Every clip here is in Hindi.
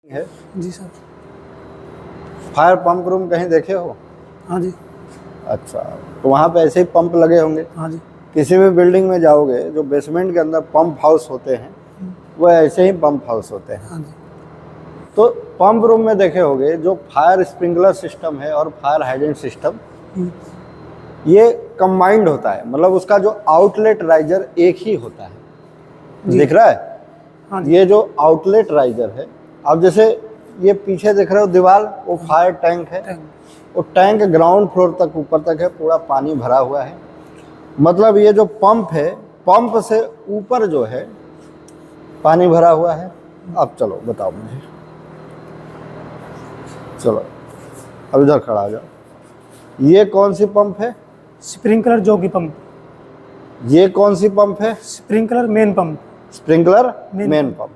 है। जी सर। फायर पंप रूम कहीं देखे हो? हाँ जी। अच्छा, तो वहाँ पे ऐसे ही पंप लगे होंगे। हाँ जी। किसी भी बिल्डिंग में जाओगे जो बेसमेंट के अंदर पंप हाउस होते हैं वो ऐसे ही पंप हाउस होते हैं। हाँ जी। तो पंप रूम में देखे होंगे जो फायर स्प्रिंकलर सिस्टम है और फायर हाइड्रेंट सिस्टम ये कंबाइंड होता है, मतलब उसका जो आउटलेट राइजर एक ही होता है। दिख रहा है? हाँ जी। ये जो आउटलेट राइजर है, अब जैसे ये पीछे देख रहे हो दीवार, वो फायर टैंक है। वो टैंक ग्राउंड फ्लोर तक ऊपर तक है, पूरा पानी भरा हुआ है। मतलब ये जो पंप है, पंप से ऊपर जो है पानी भरा हुआ है। अब चलो बताओ मुझे, चलो अब इधर खड़ा आ जाओ। ये कौन सी पंप है? Sprinkler jockey pump. ये कौन सी पंप है? Sprinkler main pump. Sprinkler main pump.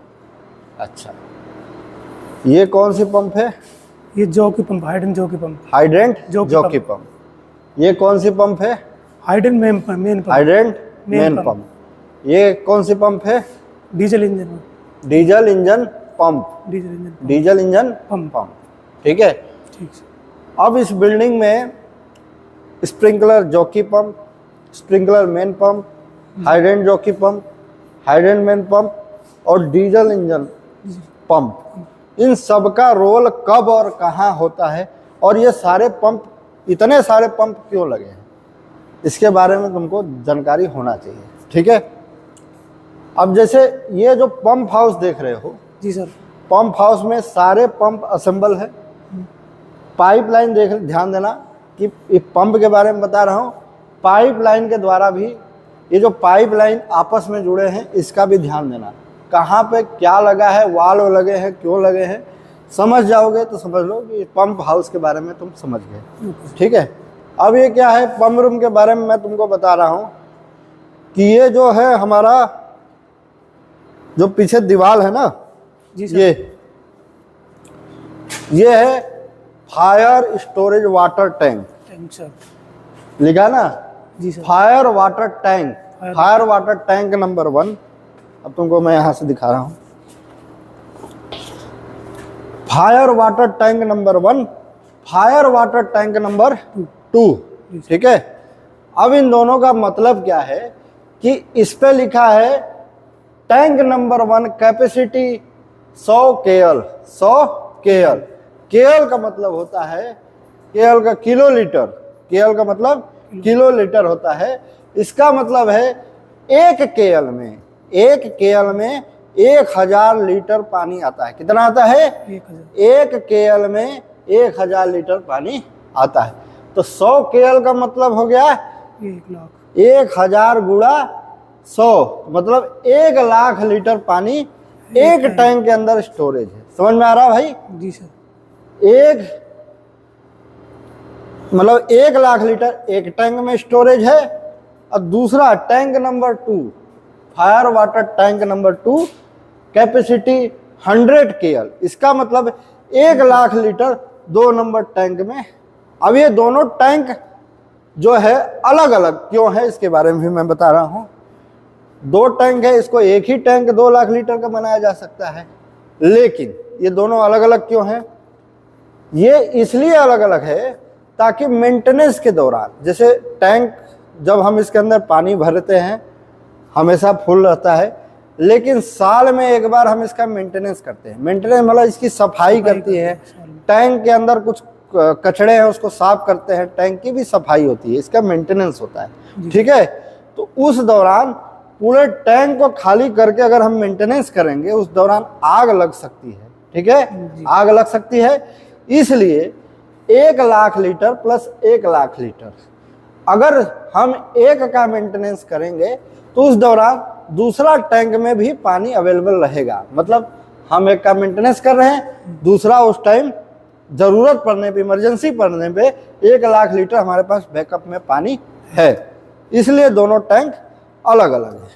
अच्छा, ये कौन सी पंप है? ये jockey pump, hydrant jockey pump. Hydrant jockey pump. ये कौन सी पंप है? Hydrant main pump. Hydrant main pump. ये कौन सी पंप है? Diesel engine. Diesel engine pump. Diesel engine pump. ठीक है। ठीक है। अब इस बिल्डिंग में sprinkler jockey pump, sprinkler main pump, hydrant jockey pump, hydrant main pump और डीजल इंजन पंप, इन सब का रोल कब और कहाँ होता है और ये सारे पंप, इतने सारे पंप क्यों लगे हैं, इसके बारे में तुमको जानकारी होना चाहिए। ठीक है। अब जैसे ये जो पंप हाउस देख रहे हो, जी सर, पंप हाउस में सारे पंप असेंबल है। पाइपलाइन देख, ध्यान देना कि पंप के बारे में बता रहा हूँ, पाइपलाइन के द्वारा भी ये जो पाइपलाइन आपस में जुड़े हैं इसका भी ध्यान देना, कहाँ पे क्या लगा है, वाल्व लगे हैं, क्यों लगे हैं, समझ जाओगे तो समझ लो कि पंप हाउस के बारे में तुम समझ गए। ठीक है। अब ये क्या है, पंप रूम के बारे में मैं तुमको बता रहा हूँ कि ये जो है हमारा जो पीछे दीवार है ना, जी सर, ये है fire storage water tank. Sir लिखा ना? जी sir. Fire water tank, fire water tank number 1। अब तुमको मैं यहां से दिखा रहा हूं। Fire water tank number 1, fire water tank number 2। ठीक है। अब इन दोनों का मतलब क्या है कि इस पे लिखा है tank number 1 capacity 100 KL। 100 KL, KL का मतलब होता है, KL का किलो लीटर, KL का मतलब किलो लीटर होता है। इसका मतलब है एक KL में, एक KL में 1000 लीटर पानी आता है। कितना आता है? 1 KL में 1000 लीटर पानी आता है। तो 100 KL का मतलब हो गया 1000 गुणा 100, मतलब 1 लाख लीटर पानी एक टैंक के अंदर स्टोरेज है। समझ में आ रहा भाई? जी सर। मतलब 1 लाख लीटर एक टैंक में स्टोरेज है। और दूसरा tank number 2, fire water tank number 2, capacity 100 KL, इसका मतलब 1 लाख लीटर 2 नंबर टैंक में। अब ये दोनों टैंक जो है अलग अलग क्यों है इसके बारे में भी मैं बता रहा हूं। 2 टैंक है, इसको एक ही टैंक 2 लाख लीटर का बनाया जा सकता है, लेकिन ये दोनों अलग अलग क्यों हैं? ये इसलिए अलग अलग है ताकि मेंटेनेंस के दौरान, जैसे टैंक जब हम इसके अंदर पानी भरते हैं हमेशा फुल रहता है, लेकिन साल में एक बार हम इसका मेंटेनेंस करते हैं। मेंटेनेंस मतलब इसकी सफाई करती है, टैंक के अंदर कुछ कचड़े हैं उसको साफ करते हैं, टैंक की भी सफाई होती है, इसका मेंटेनेंस होता है। ठीक है। तो उस दौरान पूरे टैंक को खाली करके अगर हम मेंटेनेंस करेंगे उस दौरान आग लग सकती है। ठीक है, आग लग सकती है। इसलिए 1 lakh litre plus 1 lakh litre अगर हम एक का मेंटेनेंस करेंगे तो उस दौरान दूसरा टैंक में भी पानी अवेलेबल रहेगा। मतलब हम एक का मेंटेनेंस कर रहे हैं, दूसरा उस टाइम जरूरत पड़ने पे, इमरजेंसी पड़ने पे 1 लाख लीटर हमारे पास बैकअप में पानी है। इसलिए दोनों टैंक अलग अलग है।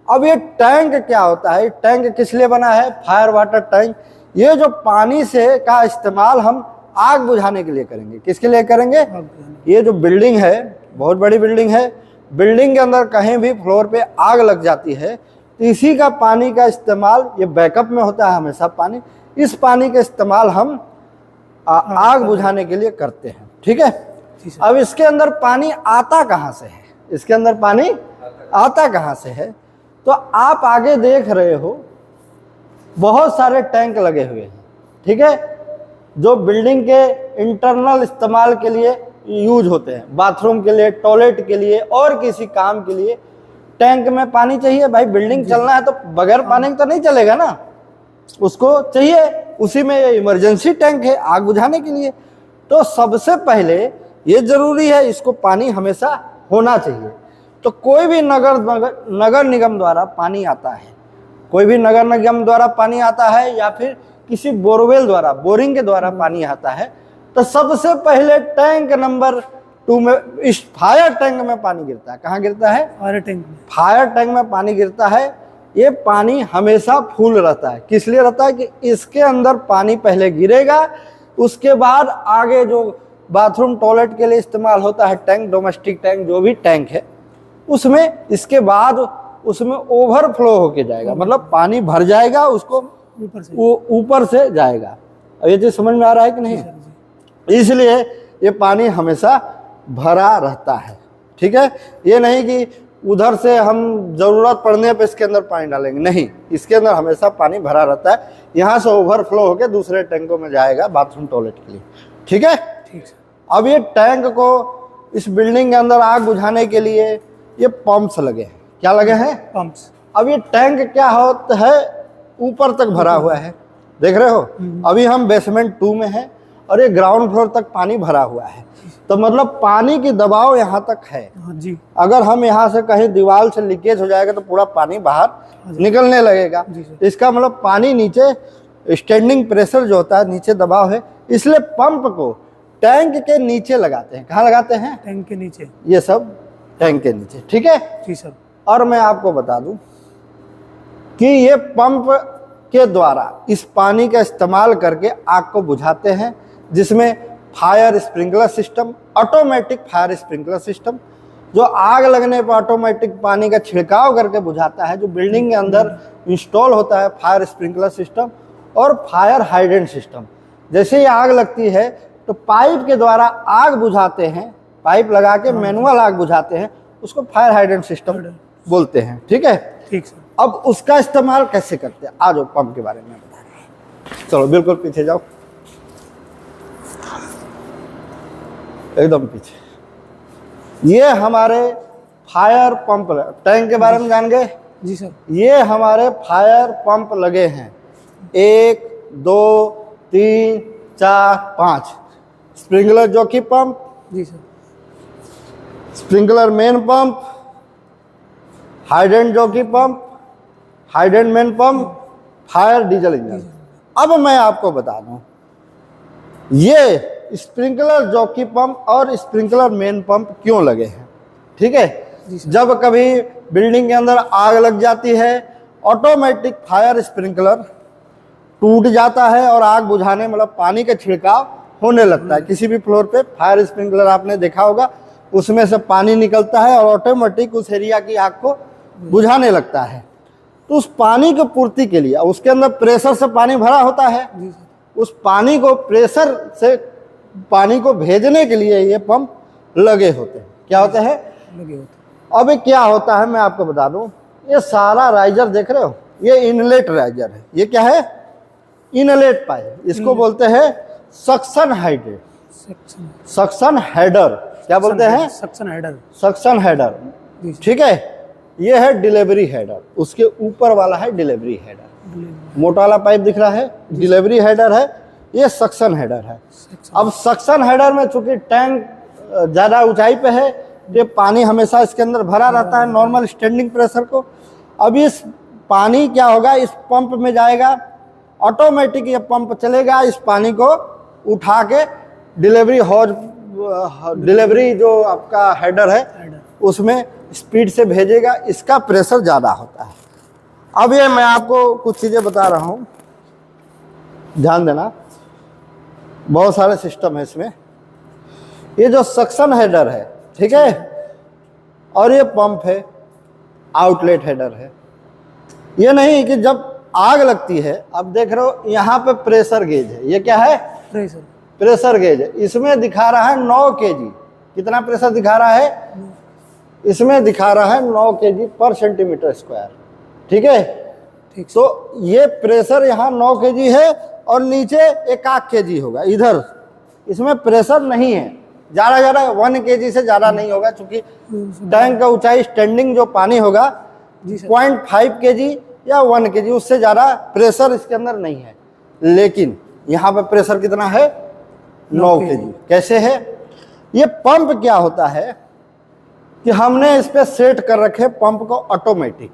अब ये टैंक क्या होता है, टैंक किस लिए बना है? Fire water tank. ये जो पानी से का इस्तेमाल हम आग बुझाने के लिए करेंगे। किसके लिए करेंगे? ये जो बिल्डिंग है, बहुत बड़ी बिल्डिंग है, बिल्डिंग के अंदर कहीं भी फ्लोर पे आग लग जाती है तो इसी का पानी का इस्तेमाल, ये बैकअप में होता है हमेशा पानी, इस पानी का इस्तेमाल हम आग बुझाने के लिए करते हैं। ठीक है, जी सर। अब इसके अंदर पानी आता कहाँ से है, इसके अंदर पानी आता कहाँ से है? तो आप आगे देख रहे हो बहुत सारे टैंक लगे हुए हैं। ठीक है, जो बिल्डिंग के इंटरनल इस्तेमाल के लिए यूज होते हैं, बाथरूम के लिए, टॉयलेट के लिए और किसी काम के लिए टैंक में पानी चाहिए। भाई बिल्डिंग चलना है तो बगैर पानी तो नहीं चलेगा ना, उसको चाहिए। उसी में इमरजेंसी टैंक है आग बुझाने के लिए। तो सबसे पहले ये जरूरी है, इसको पानी हमेशा होना चाहिए। तो कोई भी नगर निगम द्वारा पानी आता है, कोई भी नगर निगम द्वारा पानी आता है या फिर किसी बोरवेल द्वारा, बोरिंग के द्वारा पानी आता है, तो सबसे पहले टैंक नंबर 2 में, इस फायर टैंक में पानी गिरता है। कहाँ गिरता है? फायर टैंक में। फायर टैंक में पानी गिरता है। ये पानी हमेशा फुल रहता है। किस लिए रहता है? कि इसके अंदर पानी पहले गिरेगा, उसके बाद आगे जो बाथरूम टॉयलेट के लिए इस्तेमाल होता है टैंक, डोमेस्टिक टैंक जो भी टैंक है, उसमें इसके बाद उसमें ओवरफ्लो होके जाएगा, मतलब पानी भर जाएगा, उसको ऊपर से जाएगा। अब ये चीज समझ में आ रहा है कि नहीं? इसलिए ये पानी हमेशा भरा रहता है। ठीक है, ये नहीं कि उधर से हम जरूरत पड़ने पे इसके अंदर पानी डालेंगे, नहीं, इसके अंदर हमेशा पानी भरा रहता है। यहाँ से ओवरफ्लो होकर दूसरे टैंकों में जाएगा बाथरूम टॉयलेट के लिए। ठीक है, ठीक है। अब ये टैंक को, इस बिल्डिंग के अंदर आग बुझाने के लिए ये पंप्स लगे हैं। क्या लगे हैं? पंप्स। अब ये टैंक क्या होता है, ऊपर तक भरा हुआ है, देख रहे हो। अभी हम बेसमेंट 2 में हैं और ये ग्राउंड फ्लोर तक पानी भरा हुआ है, तो मतलब पानी की दबाव यहाँ तक है। जी। अगर हम यहाँ से कहीं दीवार से लीकेज हो जाएगा तो पूरा पानी बाहर निकलने लगेगा। इसका मतलब पानी नीचे, स्टैंडिंग प्रेशर जो होता है, नीचे दबाव है, इसलिए पंप को टैंक के नीचे लगाते हैं। कहाँ लगाते हैं? टैंक के नीचे। ये सब टैंक के नीचे। ठीक है जी सर। और मैं आपको बता दूं कि ये पंप के द्वारा इस पानी का इस्तेमाल करके आग को बुझाते हैं, जिसमें fire sprinkler system, automatic fire sprinkler system, जो आग लगने पर ऑटोमेटिक पानी का छिड़काव करके बुझाता है, जो बिल्डिंग के अंदर इंस्टॉल होता है फायर स्प्रिंकलर सिस्टम, और फायर हाइड्रेंट सिस्टम। जैसे ही आग लगती है तो पाइप के द्वारा आग बुझाते हैं, पाइप लगा के मैनुअल आग बुझाते हैं, उसको फायर हाइड्रेंट सिस्टम बोलते हैं। ठीक है, ठीक सर। अब उसका इस्तेमाल कैसे करते हैं, आ जाओ पंप के बारे में बता रहे हैं। चलो बिल्कुल पीछे जाओ, एकदम पीछे। ये हमारे फायर पंप, टैंक के बारे में जान गए? जी सर। ये हमारे फायर पंप लगे हैं, 1 2 3 4 5। स्प्रिंकलर जॉकी पंप, जी sir. Sprinkler main pump, hydrant jockey pump, hydrant main pump, fire diesel engine. अब मैं आपको बता दूं, ये स्प्रिंकलर जॉकी पंप और स्प्रिंकलर मेन पंप क्यों लगे हैं। ठीक है, जब कभी बिल्डिंग के अंदर आग लग जाती है, ऑटोमेटिक फायर स्प्रिंकलर टूट जाता है और आग बुझाने, मतलब पानी का छिड़काव होने लगता है। किसी भी फ्लोर पे फायर स्प्रिंकलर आपने देखा होगा, उसमें से पानी निकलता है और ऑटोमेटिक उस एरिया की आग को बुझाने लगता है। तो उस पानी की पूर्ति के लिए, उसके अंदर प्रेशर से पानी भरा होता है, उस पानी को, प्रेशर से पानी को भेजने के लिए ये पंप लगे होते हैं। क्या होते हैं? लगे होते। अब क्या होता है मैं आपको बता दूं, ये सारा राइजर देख रहे हो, ये इनलेट राइजर है। ये क्या है? इनलेट पाइप, इसको बोलते हैं सक्शन हाइडर, सक्शन हेडर। क्या बोलते हैं? Suction header. Suction header. ठीक है, ये है डिलीवरी हेडर, उसके ऊपर वाला है डिलीवरी हेडर। मोटा वाला पाइप दिख रहा है, डिलीवरी हेडर है, ये सक्शन हेडर है। अब सक्शन हेडर में चूंकि टैंक ज़्यादा ऊंचाई पे है, ये पानी हमेशा इसके अंदर भरा रहता है नॉर्मल स्टैंडिंग प्रेशर को। अब इस पानी क्या होगा, इस पंप में जाएगा, ऑटोमेटिक ये पंप चलेगा, इस पानी को उठा के डिलीवरी हॉज, डिलीवरी जो आपका हेडर है उसमें स्पीड से भेजेगा। इसका प्रेशर ज़्यादा होता है। अब ये मैं आपको कुछ चीज़ें बता रहा हूँ, ध्यान देना, बहुत सारे सिस्टम है इसमें। ये जो सक्शन हेडर है, ठीक है, और ये पंप है, आउटलेट हेडर है। ये नहीं कि जब आग लगती है, अब देख रहे हो यहाँ पे प्रेशर गेज है, ये क्या है? प्रेशर। प्रेशर गेज है। इसमें दिखा रहा है 9 kg। कितना प्रेशर दिखा रहा है? इसमें दिखा रहा है 9 kg पर सेंटीमीटर स्क्वायर। ठीक है, ठीक। तो ये प्रेशर यहाँ 9 kg है और नीचे 1 kg होगा इधर। इसमें प्रेशर नहीं है, ज़्यादा 1 kg से ज़्यादा नहीं होगा, क्योंकि टैंक का ऊंचाई स्टैंडिंग जो पानी होगा 0.5 kg या 1 kg, उससे ज़्यादा प्रेशर इसके अंदर नहीं है। लेकिन यहाँ पे प्रेशर कितना है? 9 kg। कैसे है? ये पंप क्या होता है कि हमने इस पे सेट कर रखे पंप को ऑटोमेटिक।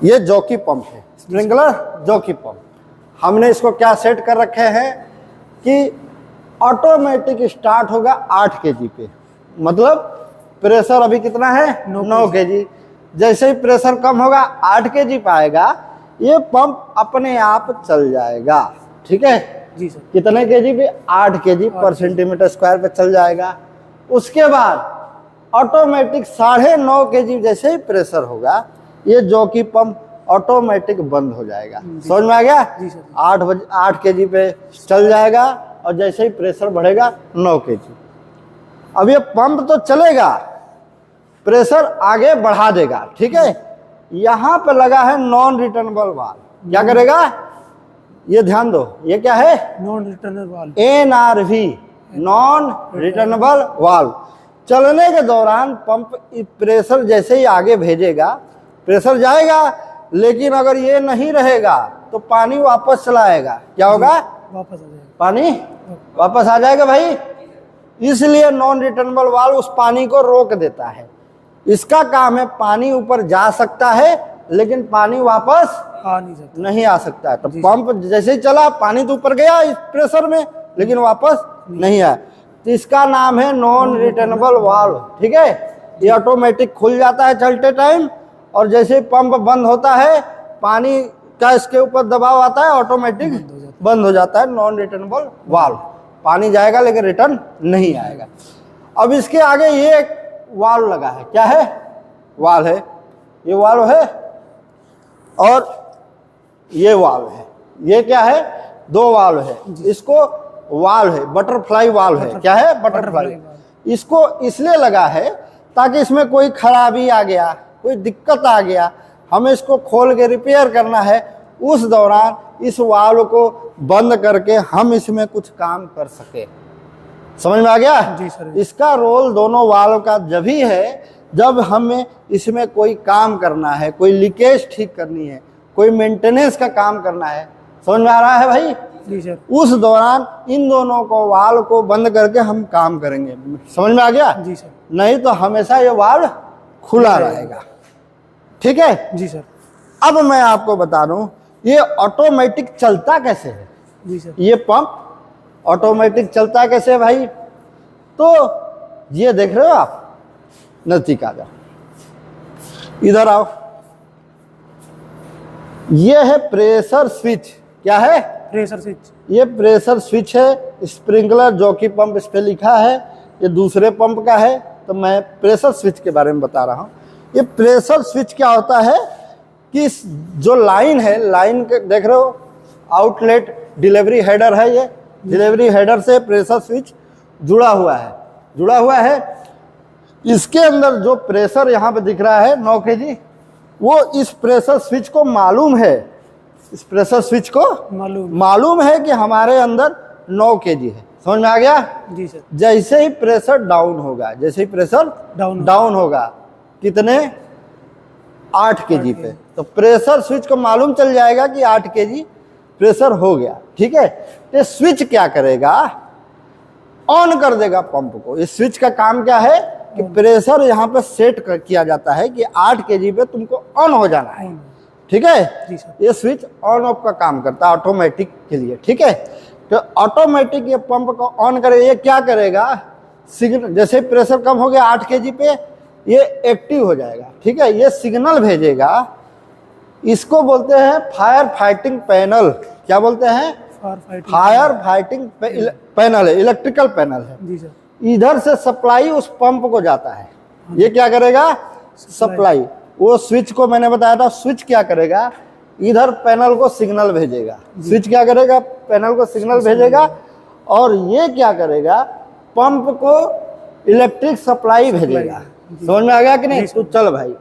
ये जॉकी पंप है, स्प्रिंकलर जॉकी पंप। हमने इसको क्या सेट कर रखे हैं कि ऑटोमेटिक स्टार्ट होगा 8 kg पे। मतलब प्रेशर अभी कितना है? 9 kg। जैसे ही प्रेशर कम होगा 8 kg पाएगा, ये पंप अपने आप चल जाएगा। ठीक है जी सर। कितने kg पे? 8 kg पर सेंटीमीटर स्क्वायर पे चल जाएगा। उसके बाद ऑटोमेटिक 9.5 kg जैसे ही प्रेशर होगा, ये जॉकी पंप ऑटोमेटिक बंद हो जाएगा। समझ में आ गया? जी सर। 8 kg पे चल जाएगा और जैसे ही प्रेशर बढ़ेगा 9 kg। अब ये पंप तो चलेगा, प्रेशर आगे बढ़ा देगा। ठीक है, यहाँ पे लगा है नॉन रिटर्नेबल वाल्व। क्या करेगा? ये ध्यान दो, ये क्या है? Non returnable valve, NRV, non returnable valve. चलने के दौरान पंप प्रेशर जैसे ही आगे भेजेगा, प्रेशर जाएगा, लेकिन अगर ये नहीं रहेगा तो पानी वापस चला आएगा। क्या होगा? वापस आ जाएगा, पानी वापस आ जाएगा भाई। इसलिए नॉन रिटर्नेबल वाल्व उस पानी को रोक देता है। इसका काम है, पानी ऊपर जा सकता है लेकिन पानी वापस आ नहीं सकता, नहीं आ सकता है। तो पंप जैसे ही चला, पानी तो ऊपर गया इस प्रेशर में, लेकिन वापस नहीं आया। तो इसका नाम है नॉन रिटर्नेबल वाल्व। ठीक है, ये ऑटोमेटिक खुल जाता है चलते टाइम, और जैसे ही पंप बंद होता है, पानी का इसके ऊपर दबाव आता है, ऑटोमेटिक बंद हो जाता है। नॉन रिटर्नेबल वाल्व, पानी जाएगा लेकिन रिटर्न नहीं आएगा। अब इसके आगे ये एक वाल्व लगा है। क्या है? वाल्व है, ये वाल्व है और ये वाल्व है। ये क्या है? 2 वाल्व है। इसको वाल्व है, बटरफ्लाई वाल्व है। क्या है? बटरफ्लाई। इसको इसलिए लगा है ताकि इसमें कोई खराबी आ गया, कोई दिक्कत आ गया, हमें इसको खोल के रिपेयर करना है, उस दौरान इस वाल्व को बंद करके हम इसमें कुछ काम कर सके। समझ में आ गया? जी सर। इसका रोल दोनों वाल्व का जब ही है जब हमें इसमें कोई काम करना है, कोई लीकेज ठीक करनी है, कोई मेंटेनेंस का काम करना है। समझ में आ रहा है भाई? जी सर। उस दौरान इन दोनों को वाल्व को बंद करके हम काम करेंगे। समझ में आ गया? जी सर। नहीं तो हमेशा ये वाल्व खुला रहेगा। ठीक है जी सर। अब मैं आपको बता दूं ये ऑटोमेटिक चलता कैसे है। जी सर। ये पंप ऑटोमेटिक चलता कैसे है भाई? तो ये देख रहे हो आप, नजदीक आ जाओ, इधर आओ। ये है प्रेशर स्विच। क्या है? Pressure switch. ये प्रेशर स्विच है। स्प्रिंकलर जॉकी पंप इस पे लिखा है, ये दूसरे पंप का है, तो मैं प्रेशर स्विच के बारे में बता रहा हूँ। ये प्रेशर स्विच क्या होता है कि जो लाइन है, लाइन के देख रहे हो, आउटलेट डिलीवरी हेडर है। ये डिलीवरी हेडर से प्रेशर स्विच जुड़ा हुआ है। इसके अंदर जो प्रेशर यहाँ पे दिख रहा है 9 kg, वो इस प्रेशर स्विच को मालूम है, इस प्रेशर स्विच को मालूम है कि हमारे अंदर 9 kg है। समझ में आ गया? जी सर। जैसे ही प्रेशर डाउन होगा, जैसे ही प्रेशर डाउन होगा, कितने? 8 kg पे, तो प्रेशर स्विच को मालूम चल जाएगा कि 8 kg प्रेशर हो गया। ठीक है, ये स्विच क्या करेगा? ऑन कर देगा पंप को। इस स्विच का काम क्या है कि प्रेशर यहाँ पे सेट किया जाता है कि 8 kg पे तुमको ऑन हो जाना है। ठीक है, जी सर। ये स्विच ऑन ऑफ का काम करता है ऑटोमेटिक के लिए। ठीक है, तो ऑटोमेटिक ये पंप को ऑन करे, ये क्या करेगा? सिग्नल, जैसे प्रेशर कम हो गया 8 kg पे, ये एक्टिव हो जाएगा। ठीक है, ये सिग्नल भेजेगा। इसको बोलते हैं फायर फाइटिंग पैनल। क्या बोलते हैं? फायर फाइटिंग पैनल है, इलेक्ट्रिकल पैनल है। जी सर। इधर से सप्लाई उस पंप को जाता है। ये क्या करेगा? सप्लाई। वो स्विच को मैंने बताया था, स्विच क्या करेगा इधर पैनल को सिग्नल भेजेगा। स्विच क्या करेगा, पैनल को सिग्नल भेजेगा, और ये क्या करेगा, पंप को इलेक्ट्रिक सप्लाई भेजेगा। समझ में आ गया कि नहीं? तो चल भाई,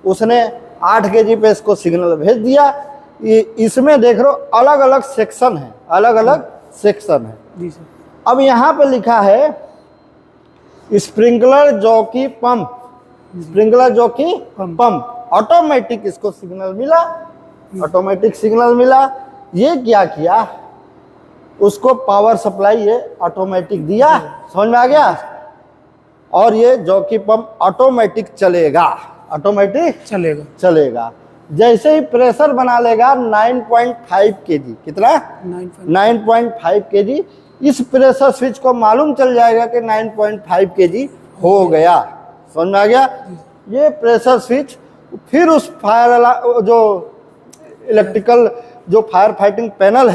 उसने 8 kg पे इसको सिग्नल भेज दिया। इसमें देख रहे हो अलग अलग सेक्शन है, अलग अलग सेक्शन है। जी सर। अब यहाँ पे लिखा है sprinkler jockey pump, sprinkler jockey pump, automatic इसको सिग्नल मिला, ऑटोमेटिक सिग्नल मिला। ये क्या किया, उसको पावर सप्लाई ये ऑटोमेटिक दिया। समझ में आ गया? और ये जॉकी पंप ऑटोमेटिक चलेगा, ऑटोमेटिक चलेगा। जैसे ही प्रेशर बना लेगा 9.5 kg, कितना? 9.5 kg। इस प्रेशर स्विच को मालूम चल जाएगा कि 9.5 kg हो गया। समझ में आ गया? ये प्रेशर स्विच फिर उस जो इलेक्ट्रिकल जो फायर फाइटिंग पैनल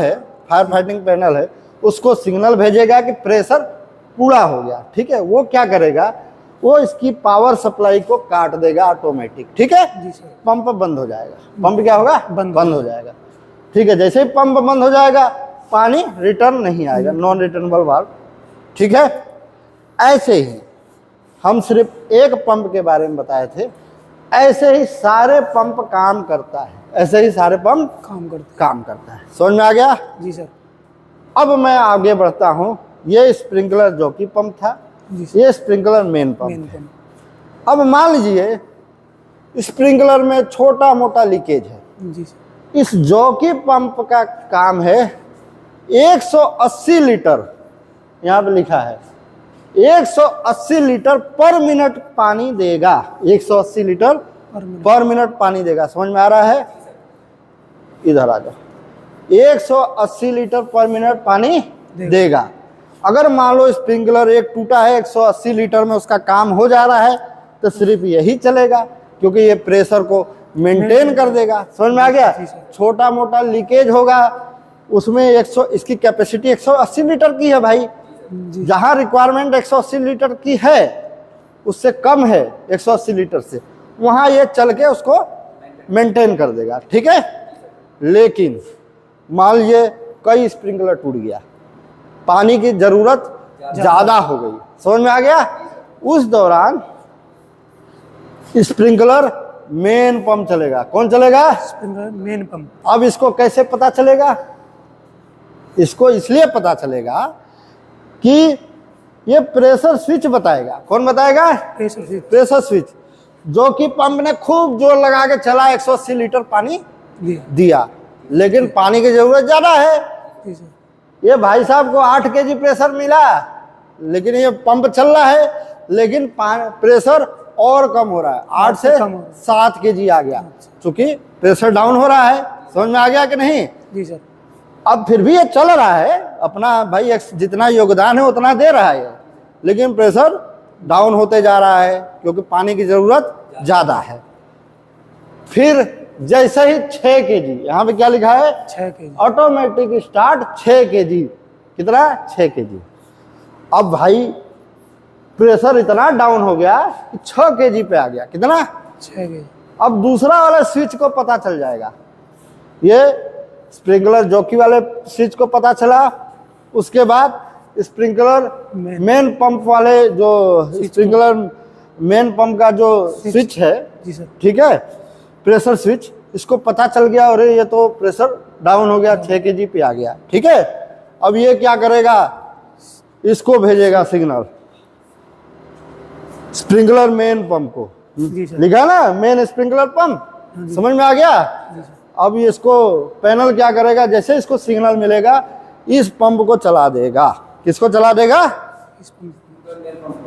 है उसको सिग्नल भेजेगा कि प्रेशर पूरा हो गया। ठीक है, वो क्या करेगा, वो इसकी पावर सप्लाई को काट देगा ऑटोमेटिक। ठीक है, पंप बंद हो जाएगा। पंप क्या होगा, बंद हो जाएगा। ठीक है, जैसे ही पंप बंद हो जाएगा पानी रिटर्न नहीं आएगा, नॉन रिटर्नेबल वाल्व। ठीक है, ऐसे ही हम सिर्फ एक पंप के बारे में बताए थे, ऐसे ही सारे पंप काम करता है, ऐसे ही सारे पंप काम करता है। समझ में आ गया? जी सर। अब मैं आगे बढ़ता हूँ। ये स्प्रिंकलर जॉकी पंप था, ये स्प्रिंकलर मेन पंप है। अब मान लीजिए स्प्रिंकलर में छोटा मोटा लीकेज है। जी सर। इस जॉकी पंप का काम है 180 लीटर, यहाँ पे लिखा है 180 लीटर पर मिनट पानी देगा। 180 लीटर पर मिनट पानी देगा। समझ में आ रहा है? इधर आ जाओ। 180 लीटर पर मिनट पानी देगा। अगर मान लो स्प्रिंकलर एक टूटा है, 180 लीटर में उसका काम हो जा रहा है, तो सिर्फ यही चलेगा, क्योंकि ये प्रेशर को मेंटेन कर देगा। समझ में आ गया? छोटा मोटा लीकेज होगा उसमें इसकी कैपेसिटी 180 लीटर की है भाई। जहां रिक्वायरमेंट 180 लीटर की है, उससे कम है 180 लीटर से, वहां ये चल के उसको मेंटेन कर देगा। ठीक है, लेकिन मान लीजिए कई स्प्रिंकलर टूट गया, पानी की जरूरत ज्यादा हो गई। समझ में आ गया? उस दौरान स्प्रिंकलर मेन पंप चलेगा। कौन चलेगा? Sprinkler main pump. अब इसको कैसे पता चलेगा? इसको इसलिए पता चलेगा कि ये प्रेशर स्विच बताएगा। कौन बताएगा? प्रेशर स्विच, जो कि पंप ने खूब जोर लगा के चला, 180 लीटर पानी दिया, लेकिन पानी की जरूरत ज्यादा है। ये भाई साहब को 8 kg प्रेशर मिला, लेकिन ये पंप चल रहा है, लेकिन प्रेशर और कम हो रहा है, 8 से 7 kg आ गया, क्योंकि प्रेशर डाउन हो रहा है। समझ में आ गया कि नहीं? जी सर। अब फिर भी ये चल रहा है अपना, भाई जितना योगदान है उतना दे रहा है, लेकिन प्रेशर डाउन होते जा रहा है क्योंकि पानी की जरूरत ज्यादा है। फिर जैसे ही 6 kg, यहाँ पे क्या लिखा है? 6 kg, ऑटोमेटिक स्टार्ट 6 kg। कितना? 6 kg। अब भाई प्रेशर इतना डाउन हो गया कि 6 kg पे आ गया। कितना? 6 kg। अब दूसरा वाला स्विच को पता चल जाएगा, ये स्प्रिंकलर जॉकी वाले स्विच को पता चला। उसके बाद स्प्रिंकलर मेन पंप वाले, जो स्प्रिंकलर मेन पंप का जो स्विच है, ठीक है, प्रेशर स्विच, इसको पता चल गया और ये तो प्रेशर डाउन हो गया, 6 kg पे आ गया। ठीक है, अब ये क्या करेगा? इसको भेजेगा सिग्नल स्प्रिंकलर मेन पंप को। लिखा ना मेन स्प्रिंकलर पंप, समझ में आ गया? अब इसको पैनल क्या करेगा? जैसे इसको सिग्नल मिलेगा, इस पंप को चला देगा। किसको चला देगा?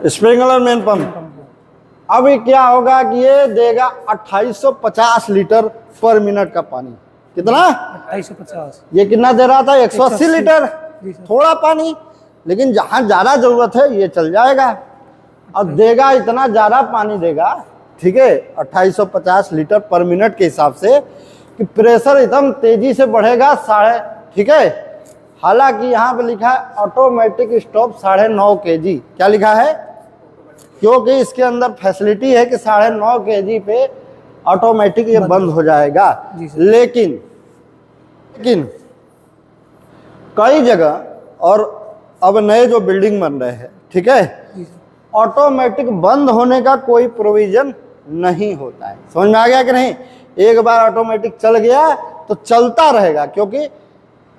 Sprinkler main pump. अब क्या होगा कि ये देगा 2850 लीटर पर मिनट का पानी। कितना? 2850। ये कितना दे रहा था? 180 लीटर। थोड़ा पानी, लेकिन जहां ज्यादा जरूरत है ये चल जाएगा। अब देगा इतना ज्यादा पानी देगा, ठीक है, 2850 लीटर पर मिनट के हिसाब से, कि प्रेशर एकदम तेजी से बढ़ेगा ठीक है। हालांकि यहाँ पे लिखा है ऑटोमेटिक स्टॉप 9.5 kg। क्या लिखा है? क्योंकि इसके अंदर फैसिलिटी है कि 9.5 kg पे ऑटोमेटिक ये बंद हो जाएगा। जी सर। लेकिन कई जगह और अब नए जो बिल्डिंग बन रहे हैं, ठीक है, जी सर। ऑटोमेटिक बंद होने का कोई प्रोविजन नहीं होता है। समझ में आ गया कि नहीं? एक बार ऑटोमेटिक चल गया तो चलता रहेगा, क्योंकि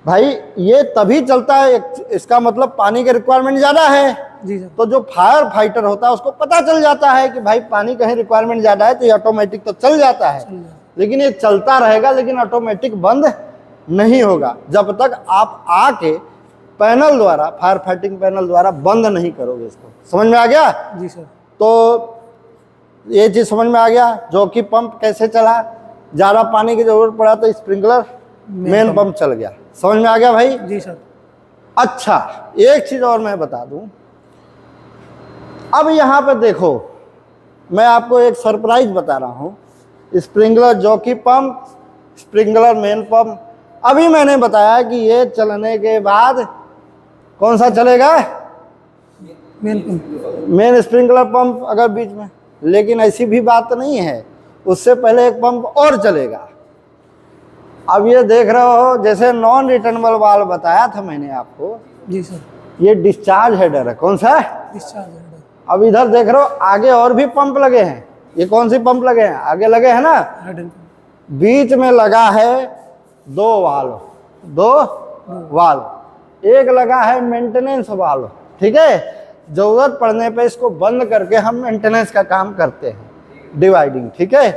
भाई ये तभी चलता है, इसका मतलब पानी की रिक्वायरमेंट ज्यादा है। जी सर। तो जो फायर फाइटर होता है उसको पता चल जाता है कि भाई पानी कहीं रिक्वायरमेंट ज्यादा है, तो ये ऑटोमेटिक तो चल जाता है, लेकिन ये चलता रहेगा, लेकिन ऑटोमेटिक बंद नहीं होगा जब तक आप आके पैनल द्वारा, फायर फाइटिंग पैनल द्वारा बंद नहीं करोगे इसको। समझ में आ गया? जी सर। तो ये चीज समझ में आ गया। जॉकी पंप कैसे चला, ज्यादा पानी की जरूरत पड़ा तो स्प्रिंकलर मेन पंप चल गया। समझ में आ गया भाई? जी सर। अच्छा, एक चीज और मैं बता दूं। अब यहां पे देखो, मैं आपको एक सरप्राइज बता रहा हूं। Sprinkler jockey pump, sprinkler main pump, अभी मैंने बताया कि ये चलने के बाद कौन सा चलेगा? Main pump. Main sprinkler pump अगर बीच में, लेकिन ऐसी भी बात नहीं है, उससे पहले एक पंप और चलेगा। अब ये देख रहे हो, जैसे नॉन रिटर्नेबल वाल्व बताया था मैंने आपको, जी सर। ये डिस्चार्ज हेडर है। कौन सा है? Discharge header. अब इधर देख रहे हो आगे और भी पंप लगे हैं। ये कौन सी पंप लगे हैं? आगे लगे हैं ना, हेडर पंप। बीच में लगा है दो वाल्व, एक लगा है मेंटेनेंस वाल्व। ठीक है, जरूरत पड़ने पे इसको बंद करके हम मेंटेनेंस का काम करते हैं, डिवाइडिंग। ठीक है,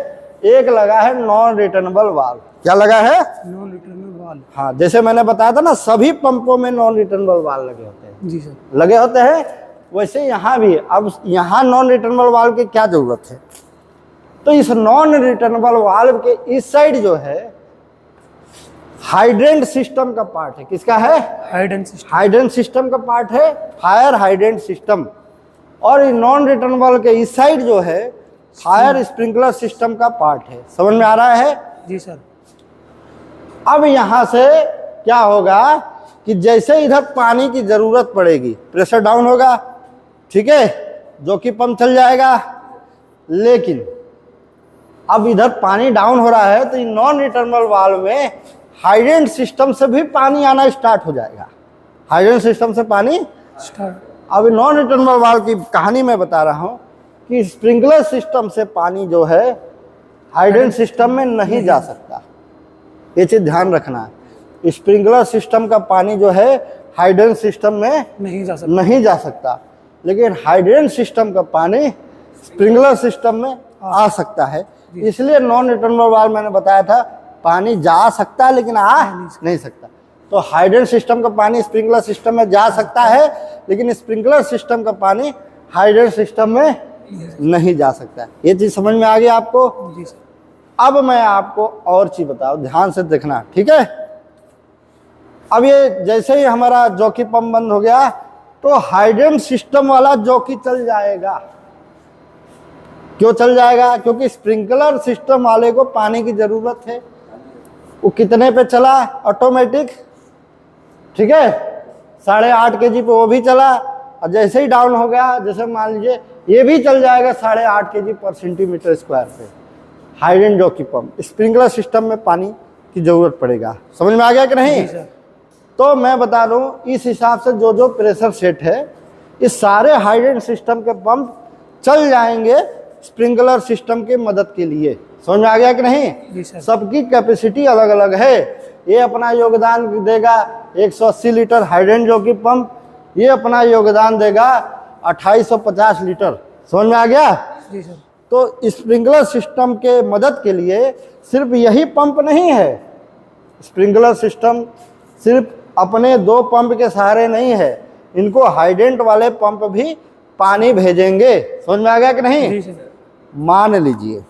एक लगा है नॉन रिटर्नेबल वाल्व। क्या लगा है? Non returnable valve. हाँ, जैसे मैंने बताया था ना, सभी पंपों में नॉन रिटर्नेबल वाल्व लगे होते हैं। जी सर। लगे होते हैं, वैसे यहाँ भी। अब यहाँ नॉन रिटर्नेबल वाल्व की क्या जरूरत है? तो इस नॉन रिटर्नेबल वाल्व के इस साइड जो है हाइड्रेंट सिस्टम का पार्ट है। किसका है? Hydrant system. हाइड्रेंट सिस्टम का पार्ट है, फायर हाइड्रेंट सिस्टम। और नॉन रिटर्नेबल के इस साइड जो है फायर स्प्रिंकलर सिस्टम का पार्ट है। समझ में आ रहा है? जी सर। अब यहां से क्या होगा कि जैसे इधर पानी की जरूरत पड़ेगी, प्रेशर डाउन होगा, ठीक है, जो कि पंप चल जाएगा। लेकिन अब इधर पानी डाउन हो रहा है, तो नॉन रिटर्नेबल वाल्व में हाइड्रेंट सिस्टम से भी पानी आना स्टार्ट हो जाएगा। हाइड्रेंट सिस्टम से पानी स्टार्ट। अब नॉन रिटर्नेबल वाल्व की कहानी मैं बता रहा हूं कि स्प्रिंकलर सिस्टम से पानी जो है हाइड्रेंट सिस्टम में नहीं जा सकता। ये चीज ध्यान रखना है। स्प्रिंकलर सिस्टम का पानी जो है हाइड्रेंट सिस्टम में नहीं जा सकता, लेकिन हाइड्रेंट सिस्टम का पानी स्प्रिंकलर सिस्टम में आ सकता है। इसलिए नॉन रिटर्नेबल वाल्व मैंने बताया था, पानी जा सकता है लेकिन आ नहीं सकता। तो हाइड्रेंट सिस्टम का पानी स्प्रिंकलर सिस्टम में जा सकता है, लेकिन स्प्रिंकलर सिस्टम का पानी हाइड्रेंट सिस्टम में नहीं जा सकता है। ये चीज समझ में आ गई आपको? जी सर। अब मैं आपको और चीज बताऊं, ध्यान से देखना, ठीक है। अब ये जैसे ही हमारा जॉकी पंप बंद हो गया, तो हाइड्रेंट सिस्टम वाला जॉकी चल जाएगा। क्यों चल जाएगा? क्योंकि स्प्रिंकलर सिस्टम वाले को पानी की जरूरत है। वो कितने पे चला? ऑटोमेटिक, ठीक है, 8.5 kg पे वो भी चला। और जैसे ही डाउन हो गया, जैसे मान लीजिए ये भी चल जाएगा 8.5 kg पर सेंटीमीटर स्क्वायर पे। Hydrant jockey pump, sprinkler system में पानी की जरूरत पड़ेगा। समझ में आ गया कि नहीं? तो मैं बता दूं, इस हिसाब से जो जो प्रेशर सेट है, इस सारे हाइड्रेंट सिस्टम के पंप चल जाएंगे स्प्रिंकलर सिस्टम की मदद के लिए। समझ में आ गया कि नहीं? सबकी कैपेसिटी अलग अलग है। ये अपना योगदान देगा 180 लीटर हाइड्रेंट जॉकी पंप, ये अपना योगदान देगा 2850 लीटर। समझ में आ गया? जी सर। तो स्प्रिंकलर सिस्टम के मदद के लिए सिर्फ यही पंप नहीं है। स्प्रिंकलर सिस्टम सिर्फ अपने 2 पंप के सहारे नहीं है, इनको हाइड्रेंट वाले पंप भी पानी भेजेंगे। समझ में आ गया कि नहीं? जी सर। मान लीजिए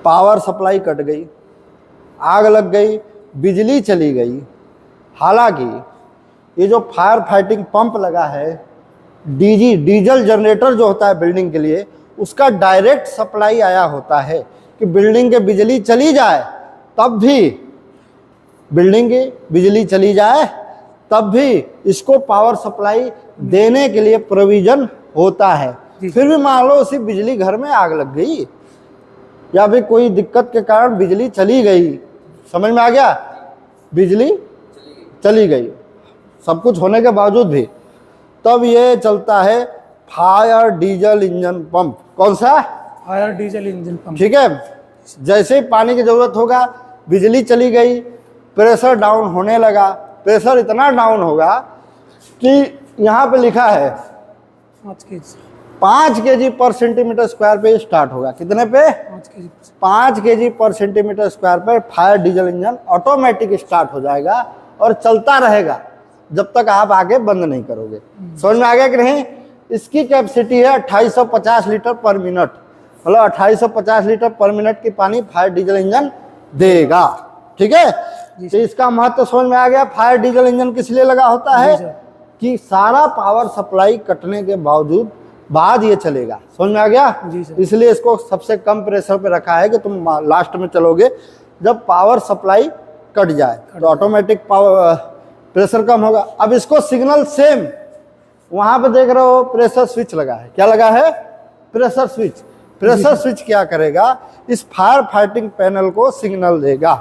पावर सप्लाई कट गई, आग लग गई, बिजली चली गई। हालांकि ये जो फायर फाइटिंग पंप लगा है, डीजल जनरेटर जो होता है बिल्डिंग के लिए, उसका डायरेक्ट सप्लाई आया होता है कि बिल्डिंग के बिजली चली जाए तब भी, बिल्डिंग की बिजली चली जाए तब भी इसको पावर सप्लाई देने के लिए प्रोविजन होता है। फिर भी मान लो उसी बिजली घर में आग लग गई, या फिर कोई दिक्कत के कारण बिजली चली गई, समझ में आ गया, बिजली चली गई, सब कुछ होने के बावजूद भी, तब ये चलता है फायर डीजल इंजन पंप। कौन सा? Fire diesel engine pump. ठीक है। जैसे ही पानी की जरूरत होगा, बिजली चली गई, प्रेशर डाउन होने लगा, प्रेशर इतना डाउन होगा कि यहाँ पे लिखा है 5 kg पर सेंटीमीटर स्क्वायर पे स्टार्ट होगा। कितने पे? 5 kg पर सेंटीमीटर स्क्वायर पे fire diesel engine automatic start हो जाएगा और चलता रहेगा जब तक आप आगे बंद नहीं करोगे। समझ में आ गया कि नहीं? इसकी कैपेसिटी है 2850 लीटर पर मिनट, मतलब 2850 लीटर पर मिनट की पानी फायर डीजल इंजन देगा। ठीक है, तो इसका महत्व समझ में आ गया। फायर डीजल इंजन किस लिए लगा होता है? कि सारा पावर सप्लाई कटने के बावजूद बाद ये चलेगा। समझ में आ गया? इसलिए इसको सबसे कम प्रेशर पे रखा है कि तुम लास्ट में चलोगे जब पावर सप्लाई कट जाए तो ऑटोमेटिक पावर प्रेशर कम होगा। अब इसको सिग्नल सेम, वहां पे देख रहे हो प्रेशर स्विच लगा है, क्या लगा है? Pressure switch. प्रेशर स्विच क्या करेगा? इस फायर फाइटिंग पैनल को सिग्नल देगा।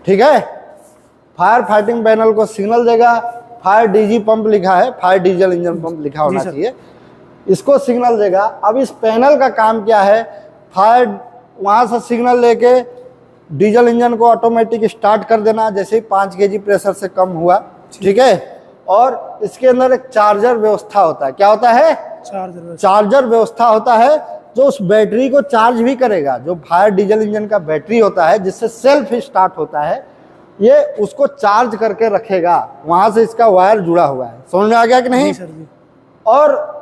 ठीक है, फायर फाइटिंग पैनल को सिग्नल देगा। फायर डीजी पंप लिखा है, फायर डीजल इंजन पंप लिखा होना चाहिए, इसको सिग्नल देगा। अब इस पैनल का काम क्या है? फायर वहां से सिग्नल लेके डीजल इंजन को ऑटोमेटिक स्टार्ट कर देना जैसे ही 5 kg प्रेशर से कम हुआ। ठीक है, और इसके अंदर एक चार्जर व्यवस्था होता है। क्या होता है? चार्जर व्यवस्था होता है जो उस बैटरी को चार्ज भी करेगा। जो फायर डीजल इंजन का बैटरी होता है जिससे सेल्फ स्टार्ट होता है, ये उसको चार्ज करके रखेगा। वहां से इसका वायर जुड़ा हुआ है। समझ में आ गया कि नहीं? और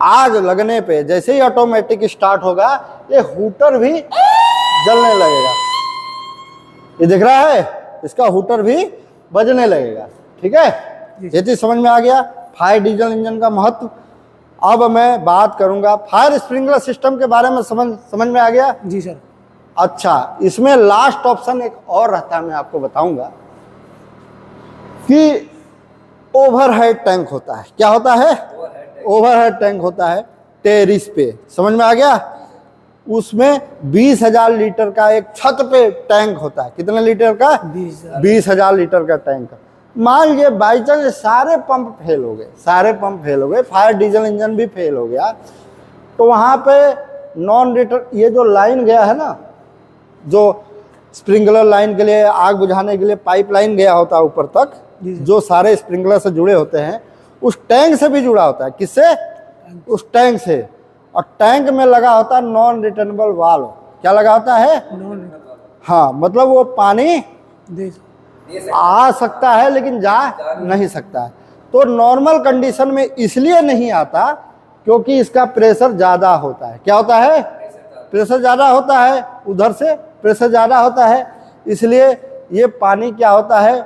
आग लगने पे जैसे ही ऑटोमेटिक स्टार्ट होगा, ये हूटर भी जलने लगेगा। ये दिख रहा है, इसका हूटर भी बजने लगेगा। ठीक है, ये चीज समझ में आ गया फायर डीजल इंजन का महत्व। अब मैं बात करूंगा फायर स्प्रिंकलर सिस्टम के बारे में। समझ में आ गया? जी सर। अच्छा, इसमें लास्ट ऑप्शन एक और रहता है, मैं आपको बताऊंगा कि ओवरहेड टैंक होता है। क्या होता है? ओवरहेड टैंक होता है टेरिस पे। समझ में आ गया? उसमें 20,000 लीटर का एक छत पे टैंक होता है। कितने लीटर का? 20,000 लीटर का टैंक। मान लीजिए बाई चांस सारे पंप फेल हो गए, सारे पंप फेल हो गए, फायर डीजल इंजन भी फेल हो गया, तो वहां पे नॉन रिटर्न, ये जो लाइन गया है ना, जो स्प्रिंकलर लाइन के लिए, आग बुझाने के लिए पाइप लाइन गया होता है ऊपर तक, जो सारे स्प्रिंकलर से जुड़े होते हैं, उस टैंक से भी जुड़ा होता है। किससे? उस टैंक से। और टैंक में लगा होता है नॉन रिटर्नेबल वाल्व। क्या लगा होता है? हाँ, मतलब वो पानी आ सकता है लेकिन जा नहीं सकता है। तो नॉर्मल कंडीशन में इसलिए नहीं आता क्योंकि इसका प्रेशर ज्यादा होता है। क्या होता है? प्रेशर ज्यादा होता है, उधर से प्रेशर ज्यादा होता है, इसलिए ये पानी क्या होता है,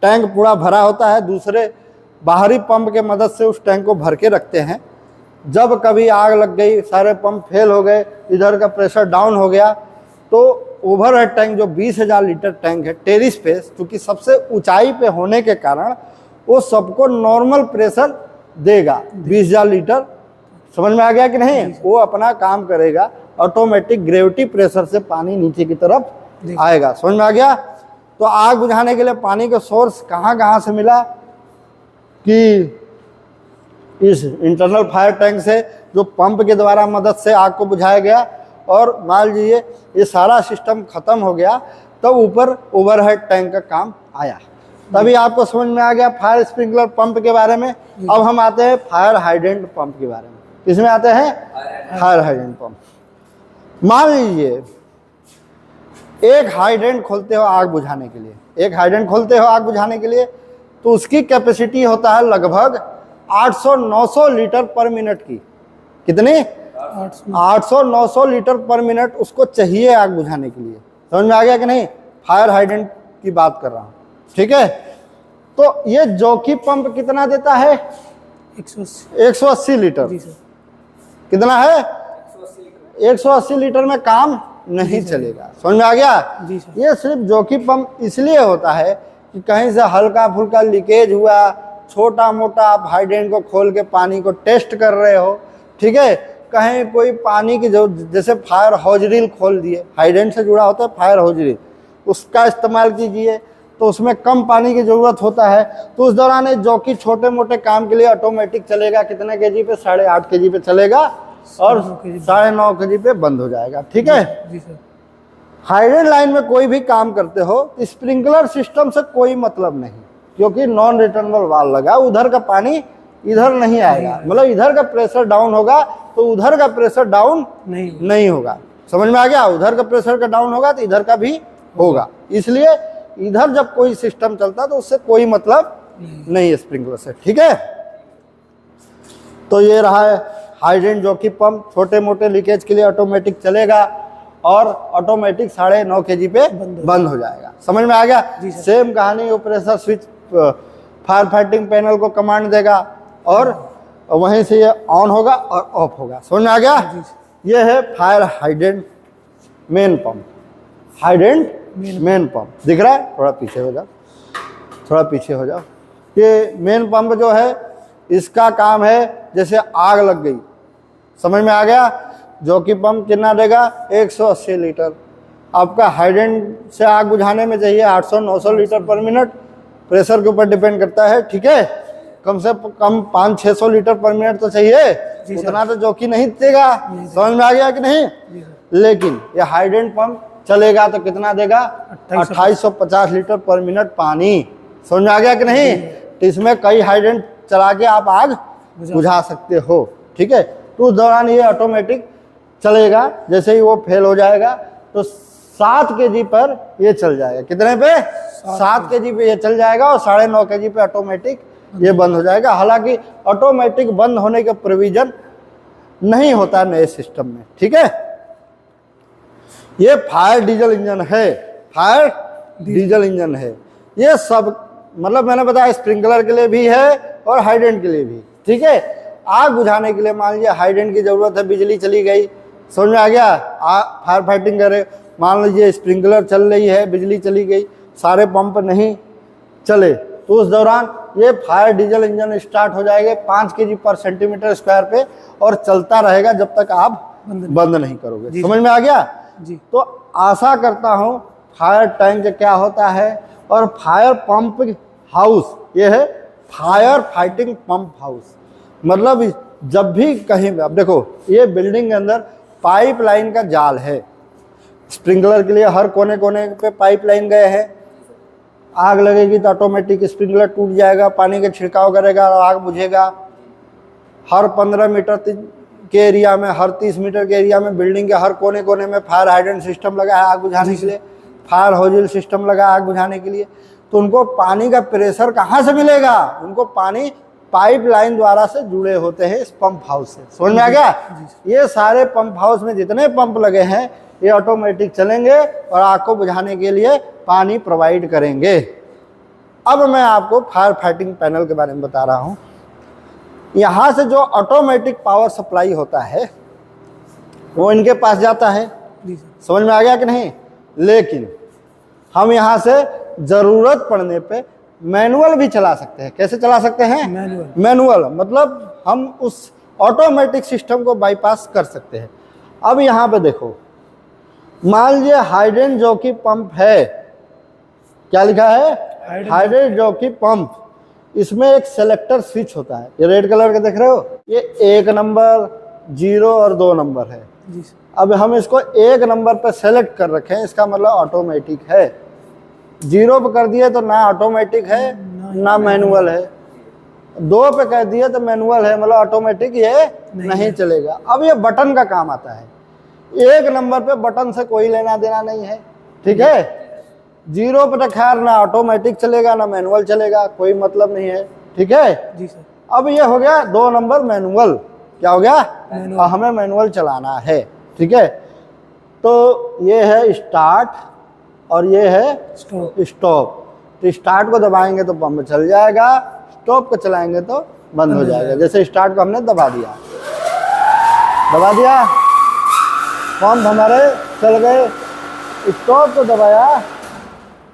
टैंक पूरा भरा होता है, दूसरे बाहरी पंप के मदद से उस टैंक को भर के रखते हैं। जब कभी आग लग गई, सारे पंप फेल हो गए, इधर का प्रेशर डाउन हो गया, तो ओवरहेड टैंक जो 20,000 लीटर टैंक है टेरिस पे, क्योंकि सबसे ऊंचाई पे होने के कारण वो सबको नॉर्मल प्रेशर देगा 20,000 लीटर। समझ में आ गया कि नहीं? वो अपना काम करेगा, ऑटोमेटिक ग्रेविटी प्रेशर से पानी नीचे की तरफ आएगा। समझ में आ गया? तो आग बुझाने के लिए पानी का सोर्स कहाँ से मिला? कि इस इंटरनल फायर टैंक से, जो पंप के द्वारा मदद से आग को बुझाया गया, और मान लीजिए ये सारा सिस्टम खत्म हो गया, तब ऊपर ओवरहेड टैंक का काम आया। तभी आपको समझ में आ गया फायर स्प्रिंकलर पंप के बारे में। अब हम आते हैं फायर हाइड्रेंट पंप के बारे में। किसमें आते हैं? Fire hydrant pump. मान लीजिए एक हाइड्रेंट खोलते हो आग बुझाने के लिए, एक हाइड्रेंट खोलते हो आग बुझाने के लिए, तो उसकी कैपेसिटी होता है लगभग 800-900 लीटर पर मिनट की। कितनी? 800-900 लीटर पर मिनट उसको चाहिए आग बुझाने के लिए। समझ में आ गया कि नहीं? फायर हाइड्रेंट की बात कर रहा हूं। ठीक है, तो ये जॉकी पंप कितना देता है? 180 लीटर। कितना है? 180 लीटर में काम नहीं चलेगा। समझ में आ गया? ये सिर्फ जॉकी पंप इसलिए होता है कि कहीं से हल्का फुल्का लीकेज हुआ, छोटा मोटा, आप हाइड्रेंट को खोल के पानी को टेस्ट कर रहे हो, ठीक है, कहीं कोई पानी की जो जैसे फायर हॉजरील खोल दिए, हाइडेंट से जुड़ा होता है फायर हॉजरील, उसका इस्तेमाल कीजिए तो उसमें कम पानी की ज़रूरत होता है। तो उस दौरान ये जॉकी छोटे मोटे काम के लिए ऑटोमेटिक चलेगा, कितने केजी पे, 8.5 केजी पे चलेगा और 9.5 केजी पे बंद हो जाएगा। ठीक है। जी सर। हाइडेंट लाइन में कोई भी काम करते हो तो स्प्रिंकलर सिस्टम से कोई मतलब नहीं, क्योंकि नॉन रिटर्नेबल वाल्व लगा, उधर का पानी इधर नहीं आएगा, मतलब इधर का प्रेशर डाउन होगा तो उधर का प्रेशर डाउन नहीं होगा। समझ में आ गया? उधर का प्रेशर का डाउन होगा तो इधर का भी होगा, इसलिए इधर जब कोई सिस्टम चलता तो उससे कोई मतलब नहीं है स्प्रिंकलर से। ठीक है। तो ये रहा है हाइडेंट जॉकी पंप, छोटे मोटे लीकेज के लिए ऑटोमेटिक चलेगा और ऑटोमेटिक 9.5 केजी पे बंद हो जाएगा। समझ में आ गया? सेम कहानी, वो pressure switch fire fighting panel को कमांड देगा और वहीं से ये ऑन होगा और ऑफ होगा। समझ में आ गया? ये है fire hydrant main pump, hydrant main pump. दिख रहा है? थोड़ा पीछे हो जाओ, थोड़ा पीछे हो जाओ। ये मेन पंप जो है इसका काम है जैसे आग लग गई, समझ में आ गया? जॉकी पंप कितना देगा? 180 लीटर। आपका हाइडेंट से आग बुझाने में चाहिए 800-900 लीटर पर मिनट, प्रेशर के ऊपर डिपेंड करता है। ठीक है। कम से कम 500-600 लीटर पर मिनट तो चाहिए, उतना तो जॉकी नहीं देगा। समझ में आ गया कि नहीं? लेकिन ये हाइडेंट पंप चलेगा तो कितना देगा? 2850 लीटर पर मिनट पानी। समझ में आ गया कि नहीं? तो इसमें कई हाइडेंट चला के आप आग बुझा सकते हो। ठीक है। तो उस दौरान ये ऑटोमेटिक चलेगा, जैसे ही वो फेल हो जाएगा तो 7 केजी पर ये चल जाएगा। कितने पे? 7 केजी पे ये चल जाएगा और 9.5 केजी पे ऑटोमेटिक ये बंद हो जाएगा। हालांकि ऑटोमेटिक बंद होने का प्रोविजन नहीं होता नए सिस्टम में। ठीक है। ये फायर डीजल इंजन है, फायर डीजल इंजन है। ये सब मतलब मैंने बताया स्प्रिंकलर के लिए भी है और हाइडेंट के लिए भी। ठीक है। आग बुझाने के लिए मान लीजिए हाइडेंट की जरूरत है, बिजली चली गई, समझ में आ गया? फायर फाइटिंग करे, मान लीजिए स्प्रिंकलर चल रही है, बिजली चली गई, सारे पंप नहीं चले, तो उस दौरान ये फायर डीजल इंजन स्टार्ट हो जाएगा 5 केजी पर सेंटीमीटर स्क्वायर पे और चलता रहेगा जब तक आप बंद नहीं करोगे। समझ में आ गया? तो आशा करता हूँ फायर टैंक क्या होता है और फायर पंप हाउस, ये है फायर फाइटिंग पंप हाउस। मतलब जब भी कहीं, अब देखो ये बिल्डिंग के अंदर पाइपलाइन का जाल है, स्प्रिंकलर के लिए हर कोने कोने पे पाइपलाइन गए हैं। आग लगेगी तो ऑटोमेटिक स्प्रिंकलर टूट जाएगा, पानी का छिड़काव करेगा और आग बुझेगा। हर 15 मीटर के एरिया में, हर 30 मीटर के एरिया में बिल्डिंग के हर कोने कोने में फायर हाइडेंट सिस्टम लगा है आग बुझाने के लिए, फायर हॉजिल सिस्टम लगा है आग बुझाने के लिए। तो उनको पानी का प्रेशर कहाँ से मिलेगा? उनको पानी पाइपलाइन द्वारा से जुड़े होते हैं इस पंप हाउस से। समझ में आ गया? ये सारे पंप हाउस में जितने पंप लगे हैं ये ऑटोमेटिक चलेंगे और आग को बुझाने के लिए पानी प्रोवाइड करेंगे। अब मैं आपको फायर फाइटिंग पैनल के बारे में बता रहा हूँ। यहाँ से जो ऑटोमेटिक पावर सप्लाई होता है वो इनके पास जाता है। समझ में आ गया कि नहीं? लेकिन हम यहाँ से ज़रूरत पड़ने पे मैनुअल भी चला सकते हैं। कैसे चला सकते हैं? मैनुअल मतलब हम उस ऑटोमेटिक सिस्टम को बाईपास कर सकते हैं। अब यहाँ पे देखो, मान लीजिए हाइडेंट जॉकी पंप है, क्या लिखा है? Hydrant jockey pump. इसमें एक सेलेक्टर स्विच होता है, ये रेड कलर का देख रहे हो, ये 1 नंबर, 0 और 2 नंबर है। अब हम इसको 1 नंबर पर सेलेक्ट कर रखे हैं, इसका मतलब ऑटोमेटिक है। 0 पे कर दिए तो ना ऑटोमेटिक है ना मैनुअल है। 2 पे कर दिए तो मैनुअल है, मतलब ऑटोमेटिक ये नहीं चलेगा। अब ये बटन का काम आता है। 1 नंबर पे बटन से कोई लेना देना नहीं है। ठीक है। 0 पे तो खैर ना ऑटोमेटिक चलेगा ना मैनुअल चलेगा, कोई मतलब नहीं है। ठीक है जी सर। अब ये हो गया 2 नंबर मैनुअल। क्या हो गया? हमें मैनुअल चलाना है। ठीक है। तो ये है स्टार्ट और ये है स्टॉप। तो स्टार्ट को दबाएंगे तो पंप चल जाएगा, स्टॉप को चलाएंगे तो बंद हो जाएगा। जैसे स्टार्ट को हमने दबा दिया, पंप हमारे चल गए, स्टॉप को दबाया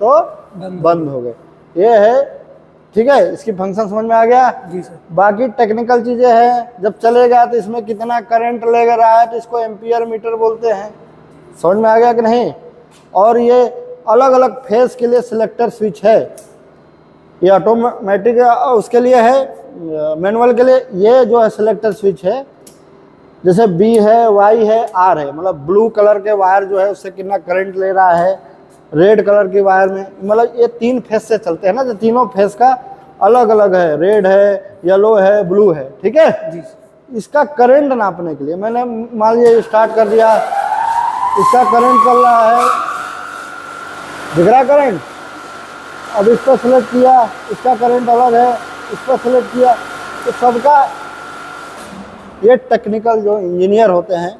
तो बंद हो गए। ये है ठीक है, इसकी फंक्शन समझ में आ गया। जी सर। बाकी टेक्निकल चीज़ें हैं, जब चलेगा तो इसमें कितना करंट ले रहा है तो इसको एम्पियर मीटर बोलते हैं। समझ में आ गया कि नहीं। और ये अलग अलग फेस के लिए सिलेक्टर स्विच है, ये ऑटोमेटिक उसके लिए है, मैनुअल के लिए ये जो है सिलेक्टर स्विच है। जैसे बी है, वाई है, आर है, मतलब ब्लू कलर के वायर जो है उससे कितना करंट ले रहा है, रेड कलर की वायर में, मतलब ये 3 फेस से चलते हैं ना, तो तीनों फेस का अलग अलग है, रेड है, येलो है, ब्लू है, ठीक है। जी। इसका करंट नापने के लिए मैंने मान लीजिए स्टार्ट कर दिया, इसका करंट चल रहा है, दिख रहा करंट। अब इस पर सेलेक्ट किया, इसका करंट अलग है, इस पर सेलेक्ट किया, तो सबका ये टेक्निकल जो इंजीनियर होते हैं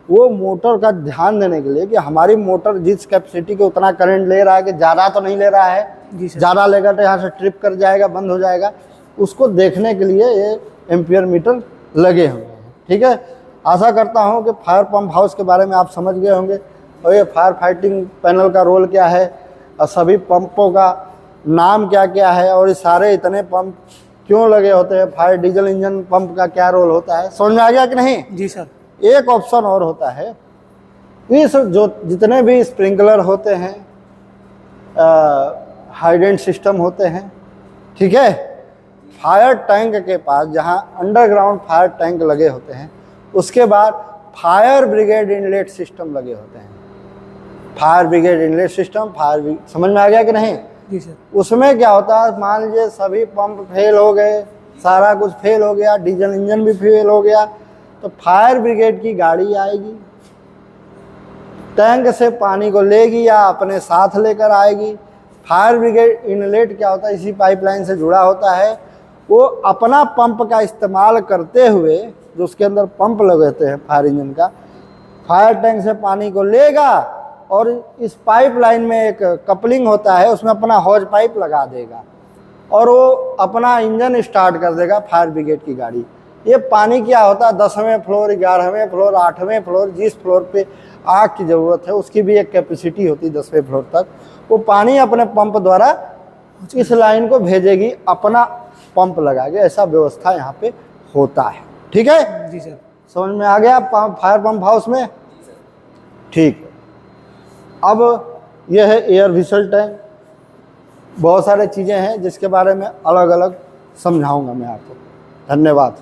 वो मोटर का ध्यान देने के लिए कि हमारी मोटर जिस कैपेसिटी के उतना करंट ले रहा है कि ज़्यादा तो नहीं ले रहा है, जी सर। ज़्यादा लेगा तो यहाँ से ट्रिप कर जाएगा, बंद हो जाएगा, उसको देखने के लिए ये एम्पियर मीटर लगे हुए हैं, ठीक है। आशा करता हूँ कि फायर पंप हाउस के बारे में आप समझ गए होंगे और ये फायर फाइटिंग पैनल का रोल क्या है और सभी पंपों का नाम क्या क्या है और ये सारे इतने पंप क्यों लगे होते हैं, फायर डीजल इंजन पंप का क्या रोल होता है, समझ में आ गया कि नहीं। जी सर। एक ऑप्शन और होता है, इस जो जितने भी स्प्रिंकलर होते हैं, हाइडेंट सिस्टम होते हैं, ठीक है, फायर टैंक के पास जहां अंडरग्राउंड फायर टैंक लगे होते हैं उसके बाद फायर ब्रिगेड इनलेट सिस्टम लगे होते हैं। फायर ब्रिगेड इनलेट सिस्टम, समझ में आ गया कि नहीं। जी सर। उसमें क्या होता है, मान लीजिए सभी पंप फेल हो गए, सारा कुछ फेल हो गया, डीजल इंजन भी फेल हो गया, तो फायर ब्रिगेड की गाड़ी आएगी, टैंक से पानी को लेगी या अपने साथ लेकर आएगी। फायर ब्रिगेड इनलेट क्या होता है, इसी पाइपलाइन से जुड़ा होता है, वो अपना पंप का इस्तेमाल करते हुए, जो उसके अंदर पंप लगाते हैं फायर इंजन का, फायर टैंक से पानी को लेगा और इस पाइपलाइन में एक कपलिंग होता है, उसमें अपना हॉज पाइप लगा देगा और वो अपना इंजन स्टार्ट कर देगा फायर ब्रिगेड की गाड़ी। ये पानी क्या होता है, 10वें फ्लोर, 11वें फ्लोर, 8वें फ्लोर, जिस फ्लोर पे आग की ज़रूरत है उसकी भी एक कैपेसिटी होती है 10वें फ्लोर तक, वो पानी अपने पंप द्वारा इस लाइन को भेजेगी, अपना पंप लगा के, ऐसा व्यवस्था यहाँ पे होता है, ठीक है। जी सर। समझ में आ गया फायर पंप हाउस में, ठीक। अब यह है एयर व्हीसल टैंक, बहुत सारे चीज़ें हैं जिसके बारे में अलग अलग समझाऊंगा मैं आपको। धन्यवाद।